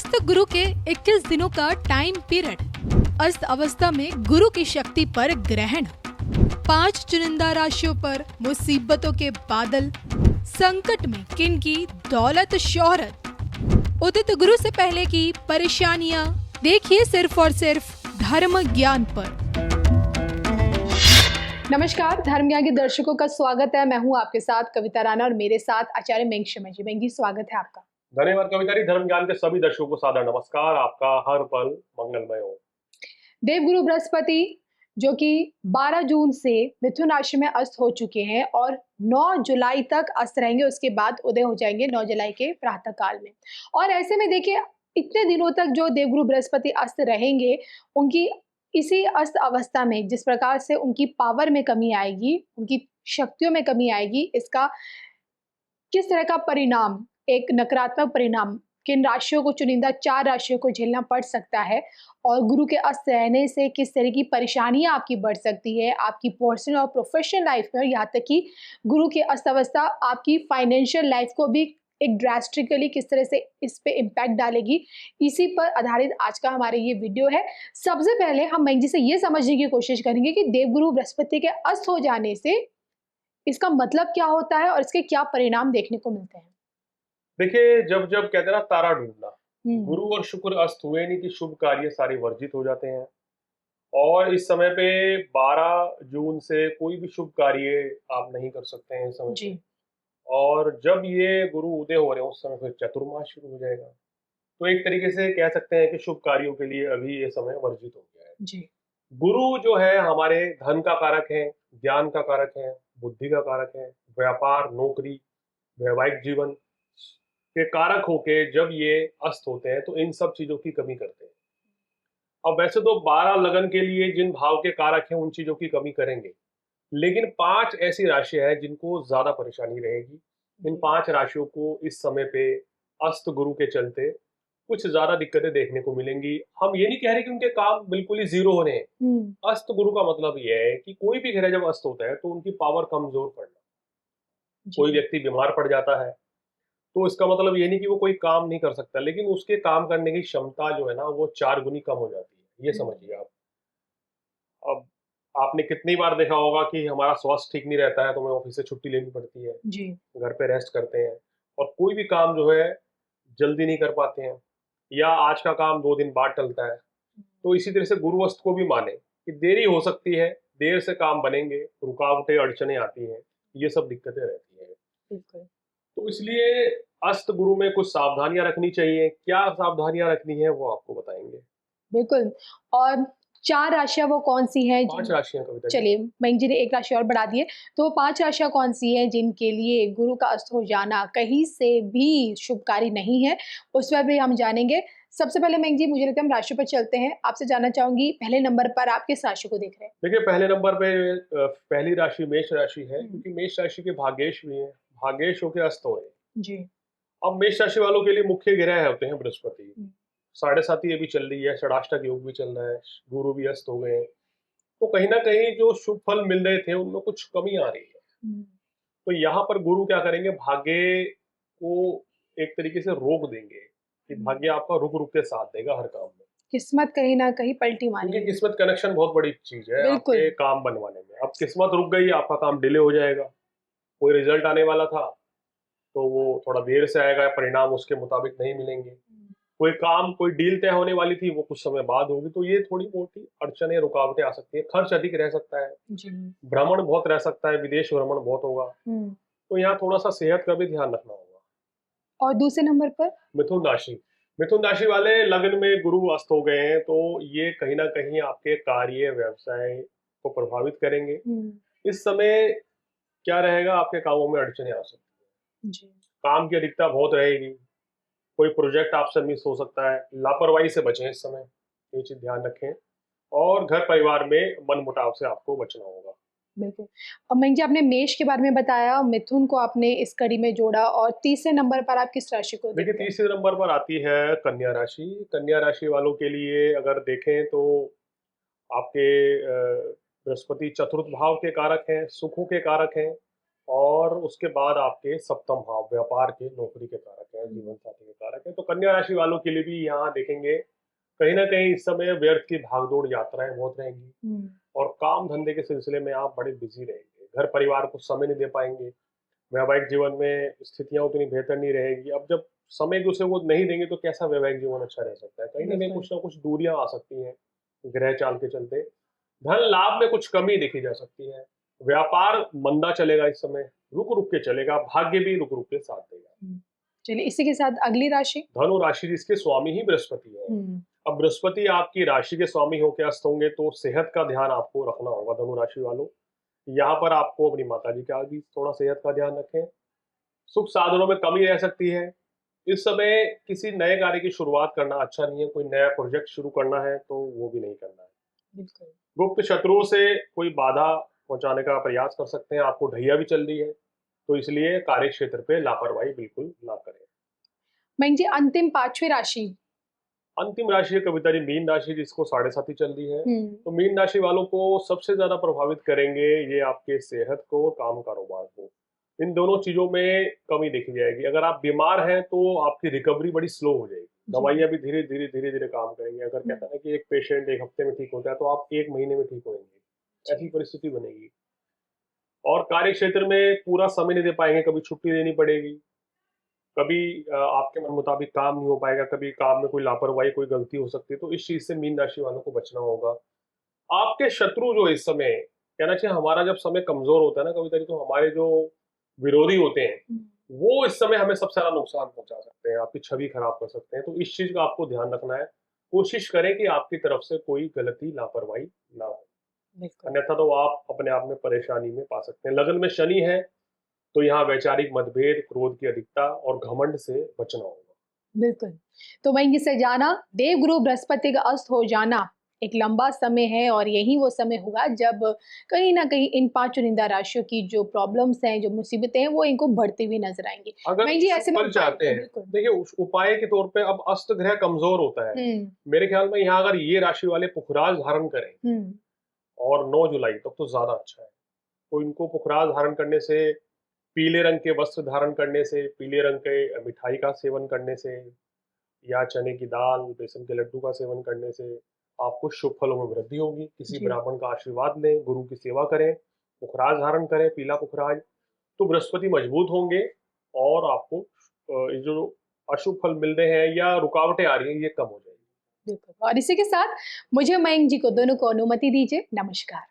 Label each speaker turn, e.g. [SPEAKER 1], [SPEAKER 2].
[SPEAKER 1] अस्त गुरु के 21 दिनों का टाइम पीरियड। अस्त अवस्था में गुरु की शक्ति पर ग्रहण। 5 चुनिंदा राशियों पर मुसीबतों के बादल। संकट में किन की दौलत शोहरत। उदित गुरु से पहले की परेशानियां देखिए सिर्फ और सिर्फ धर्म ज्ञान पर। नमस्कार, धर्म ज्ञान के दर्शकों का स्वागत है। मैं हूं आपके साथ कविता राणा और मेरे साथ आचार्य मेंग शर्मा जी। मेंग जी, स्वागत है आपका।
[SPEAKER 2] धन्यवाद कविता जी। धर्म ज्ञान के सभी दर्शकों को सादर नमस्कार। आपका हर पल मंगलमय हो।
[SPEAKER 1] देवगुरु बृहस्पति जो कि 12 जून से मिथुन राशि में अस्त हो चुके हैं और 9 जुलाई तक अस्त रहेंगे, उसके बाद उदय हो जाएंगे 9 जुलाई के प्रातः काल में। और ऐसे में देखिए, इतने दिनों तक जो देवगुरु बृहस्पति अस्त रहेंगे, उनकी इसी अस्त अवस्था में जिस प्रकार से उनकी पावर में कमी आएगी, उनकी शक्तियों में कमी आएगी, इसका किस तरह का परिणाम, एक नकारात्मक परिणाम किन राशियों को, चुनिंदा 4 राशियों को झेलना पड़ सकता है और गुरु के अस्त रहने से किस तरह की परेशानियां आपकी बढ़ सकती है आपकी पर्सनल और प्रोफेशनल लाइफ में, और यहाँ तक कि गुरु की अस्त अवस्था आपकी फाइनेंशियल लाइफ को भी एक ड्रास्टिकली किस तरह से इस पे इम्पैक्ट डालेगी, इसी पर आधारित आज का हमारे ये वीडियो है। सबसे पहले हम मैंग जी से ये समझने की कोशिश करेंगे कि देवगुरु बृहस्पति के अस्त हो जाने से इसका मतलब क्या होता है और इसके क्या परिणाम देखने को मिलते हैं।
[SPEAKER 2] देखिए, जब जब कहते हैं ना तारा ढूंढना, गुरु और शुक्र अस्त हुए नहीं कि शुभ कार्य सारे वर्जित हो जाते हैं। और इस समय पे 12 जून से कोई भी शुभ कार्य आप नहीं कर सकते हैं इस समय
[SPEAKER 1] जी।
[SPEAKER 2] पे। और जब ये गुरु उदय हो रहे हैं उस समय फिर चतुर्मास शुरू हो जाएगा। तो एक तरीके से कह सकते हैं कि शुभ कार्यों के लिए अभी ये समय वर्जित हो गया है।
[SPEAKER 1] जी।
[SPEAKER 2] गुरु जो है हमारे धन का कारक है, ज्ञान का कारक है, बुद्धि का कारक है, व्यापार, नौकरी, वैवाहिक जीवन के कारक होके जब ये अस्त होते हैं तो इन सब चीजों की कमी करते हैं। अब वैसे तो 12 लगन के लिए जिन भाव के कारक हैं उन चीजों की कमी करेंगे, लेकिन 5 ऐसी राशियां हैं जिनको ज्यादा परेशानी रहेगी। इन 5 राशियों को इस समय पे अस्त गुरु के चलते कुछ ज्यादा दिक्कतें देखने को मिलेंगी। हम ये नहीं कह रहे कि उनके काम बिल्कुल ही जीरो हो रहे हैं। अस्त गुरु का मतलब यह है कि कोई भी ग्रह जब अस्त होता है तो उनकी पावर कमजोर पड़ना। कोई व्यक्ति बीमार पड़ जाता है तो इसका मतलब ये नहीं कि वो कोई काम नहीं कर सकता, लेकिन उसके काम करने की क्षमता जो है ना वो 4 गुनी कम हो जाती है। ये समझिए आप। अब आपने कितनी बार देखा होगा कि हमारा स्वास्थ्य ठीक नहीं रहता है तो हमें ऑफिस से छुट्टी लेनी पड़ती है,
[SPEAKER 1] जी।
[SPEAKER 2] घर पे रेस्ट करते हैं और कोई भी काम जो है जल्दी नहीं कर पाते हैं, या आज का काम 2 दिन बाद टलता है। तो इसी तरह से गुरु अस्त को भी माने कि देरी हो सकती है, देर से काम बनेंगे, रुकावटें अड़चने आती हैं, ये सब दिक्कतें रहती हैं।
[SPEAKER 1] बिल्कुल।
[SPEAKER 2] तो इसलिए अस्त गुरु में कुछ सावधानियां रखनी चाहिए। क्या सावधानियां रखनी है वो आपको बताएंगे।
[SPEAKER 1] बिल्कुल। और 4 राशियां वो कौन सी हैं?
[SPEAKER 2] 5 राशियां कविता जी।
[SPEAKER 1] चलिए, मैंग जी ने एक राशि और बढ़ा दी है, तो वो 5 राशियां कौन सी हैं जिनके लिए गुरु का अस्त हो जाना कहीं से भी शुभकारी नहीं है, उस पर भी हम जानेंगे। सबसे पहले मैंग जी, मुझे लगता है हम राशि पर चलते हैं। आपसे जानना चाहूंगी, पहले नंबर पर आप किस राशि को देख रहे हैं?
[SPEAKER 2] देखिए, पहले नंबर पे पहली राशि मेष राशि है, क्योंकि मेष राशि के भाग्येश भी हैं। भाग्येश होके अस्त हो रहे हैं।
[SPEAKER 1] जी।
[SPEAKER 2] अब मेष राशि वालों के लिए मुख्य ग्रह होते हैं बृहस्पति। 7.5 अभी चल रही है, षडाष्टक योग भी चल रहा है, गुरु भी अस्त हो गए हैं। तो कहीं ना कहीं जो शुभ फल मिल रहे थे उनमें कुछ कमी आ रही है। तो यहाँ पर गुरु क्या करेंगे, भाग्य को एक तरीके से रोक देंगे कि भाग्य आपका रुक रुक के साथ देगा हर काम में।
[SPEAKER 1] किस्मत कहीं ना कहीं पलटी
[SPEAKER 2] क्योंकि
[SPEAKER 1] मारेगी।
[SPEAKER 2] किस्मत कनेक्शन बहुत बड़ी चीज है
[SPEAKER 1] बिल्कुल।
[SPEAKER 2] आपके काम बनवाने में। अब किस्मत रुक गई, आपका काम डिले हो जाएगा। कोई रिजल्ट आने वाला था तो वो थोड़ा देर से आएगा, परिणाम उसके मुताबिक नहीं मिलेंगे। कोई काम, कोई डील तय होने वाली थी वो कुछ समय बाद होगी। तो ये थोड़ी मोटी अड़चनें, रुकावटें आ सकती है। खर्च अधिक रह सकता है,
[SPEAKER 1] जी।
[SPEAKER 2] भ्रमण बहुत रह सकता है, विदेश भ्रमण बहुत होगा। तो यहाँ थोड़ा सा सेहत का भी ध्यान रखना होगा।
[SPEAKER 1] और दूसरे नंबर पर
[SPEAKER 2] मिथुन राशि। मिथुन राशि वाले लग्न में गुरु अस्त हो गए हैं, तो ये कहीं ना कहीं आपके कार्य, व्यवसाय को प्रभावित करेंगे। इस समय क्या रहेगा, आपके कामों में अड़चने आ सकती है।
[SPEAKER 1] जी।
[SPEAKER 2] काम की अधिकता बहुत रहेगी। कोई प्रोजेक्ट आपसे मिस हो सकता है। लापरवाही से बचें इस समय, ये चीज ध्यान रखें। और घर परिवार में मनमुटाव से आपको बचना होगा।
[SPEAKER 1] बिल्कुल। और मैंग जी, आपने मेष के बारे में बताया, मिथुन को आपने इस कड़ी में जोड़ा, और तीसरे नंबर पर आप किस राशि को
[SPEAKER 2] देखिए,
[SPEAKER 1] देखते हैं?
[SPEAKER 2] तीसरे नंबर पर आती है कन्या राशि। कन्या राशि वालों के लिए अगर देखें तो आपके बृहस्पति चतुर्थ भाव के कारक हैं, सुखों के कारक हैं और उसके बाद आपके सप्तम भाव व्यापार के, नौकरी के कारक है, जीवन साथी के कारक है। तो कन्या राशि वालों के लिए भी यहाँ देखेंगे कहीं ना कहीं इस समय व्यर्थ की भागदौड़ यात्राएं बहुत रहेंगी और काम धंधे के सिलसिले में आप बड़े बिजी रहेंगे, घर परिवार को समय नहीं दे पाएंगे, वैवाहिक जीवन में स्थितियां उतनी बेहतर नहीं रहेगी। अब जब समय दूसरे को नहीं देंगे तो कैसा वैवाहिक जीवन अच्छा रह सकता है, कहीं ना कहीं
[SPEAKER 1] बिल्कुल।
[SPEAKER 2] कुछ ना कुछ दूरियां आ सकती हैं ग्रह चाल के चलते। धन लाभ में कुछ कमी देखी जा सकती है, व्यापार मंदा चलेगा इस समय, रुक रुक के चलेगा, भाग्य भी रुक रुक के साथ देगा।
[SPEAKER 1] चलिए इसी के साथ अगली राशि।
[SPEAKER 2] धनु राशि जिसके स्वामी ही बृहस्पति है। अब बृहस्पति आपकी राशि के स्वामी होकर अस्त होंगे तो सेहत का ध्यान आपको रखना होगा धनु राशि वालों। यहाँ पर आपको अपनी माता जी का भी थोड़ा सेहत का ध्यान रखें। सुख साधनों में कमी रह सकती है। इस समय किसी नए कार्य की शुरुआत करना अच्छा नहीं है, कोई नया प्रोजेक्ट शुरू करना है तो वो भी नहीं करना है।
[SPEAKER 1] बिल्कुल।
[SPEAKER 2] गुप्त शत्रुओं से कोई बाधा पहुंचाने का प्रयास कर सकते हैं, आपको ढैया भी चल रही है, तो इसलिए कार्य क्षेत्र पे लापरवाही बिल्कुल ना करें।
[SPEAKER 1] मैं जी अंतिम 5वीं राशि।
[SPEAKER 2] अंतिम राशि है कविता जी मीन राशि, जिसको 7.5 चल रही है। तो मीन राशि वालों को सबसे ज्यादा प्रभावित करेंगे ये आपके सेहत को और काम कारोबार को। इन दोनों चीजों में कमी देखी जाएगी। अगर आप बीमार हैं तो आपकी रिकवरी बड़ी स्लो हो जाएगी, दवाइयां भी धीरे धीरे धीरे धीरे काम करेंगी। अगर कहता है ना कि एक पेशेंट 1 हफ्ते में ठीक होता है तो आप 1 महीने में ठीक होंगे, ऐसी परिस्थिति बनेगी। और कार्य क्षेत्र में पूरा समय नहीं दे पाएंगे, कभी छुट्टी देनी पड़ेगी, कभी आपके मन मुताबिक काम नहीं हो पाएगा, कभी काम में कोई लापरवाही, कोई गलती हो सकती है। तो इस चीज से मीन राशि वालों को बचना होगा। आपके शत्रु जो इस समय, कहना चाहिए हमारा जब समय कमजोर होता है ना कभी कभी, तो हमारे जो विरोधी होते हैं वो इस समय हमें सबसे ज्यादा नुकसान पहुंचा सकते हैं, आपकी छवि खराब कर सकते हैं। तो इस चीज का आपको ध्यान रखना है। कोशिश करें कि आपकी तरफ से कोई गलती लापरवाही ना हो, अन्यथा तो आप अपने आप में परेशानी में पा सकते हैं। लगन में शनि है तो यहाँ वैचारिक मतभेद, क्रोध की अधिकता और घमंड से बचना होगा।
[SPEAKER 1] बिल्कुल। तो वहीं जिसे जाना देवगुरु बृहस्पति का अस्त हो जाना एक लंबा समय है और यही वो समय होगा जब कहीं ना कहीं इन 5 चुनिंदा राशियों की जो प्रॉब्लम्स हैं, जो मुसीबतें हैं, वो इनको बढ़ती हुई नजर आएंगी।
[SPEAKER 2] अगर
[SPEAKER 1] वहीं जी ऐसे में
[SPEAKER 2] फल चाहते हैं, देखिए उस उपाय के तौर पे अब अस्त ग्रह कमजोर होता है, मेरे ख्याल में यहाँ अगर ये राशि वाले पुखराज धारण करें और 9 जुलाई तक तो ज्यादा अच्छा है। तो इनको पुखराज धारण करने से, पीले रंग के वस्त्र धारण करने से, पीले रंग के मिठाई का सेवन करने से या चने की दाल, बेसन के लड्डू का सेवन करने से आपको शुभ फलों में वृद्धि होगी। किसी ब्राह्मण का आशीर्वाद लें, गुरु की सेवा करें, पुखराज धारण करें, पीला पुखराज, तो बृहस्पति मजबूत होंगे और आपको ये जो अशुभ फल मिल रहे हैं या रुकावटें आ रही हैं ये कम हो जाएगी।
[SPEAKER 1] बिल्कुल। और इसी के साथ मुझे मयंक जी को दोनों को अनुमति दीजिए। नमस्कार।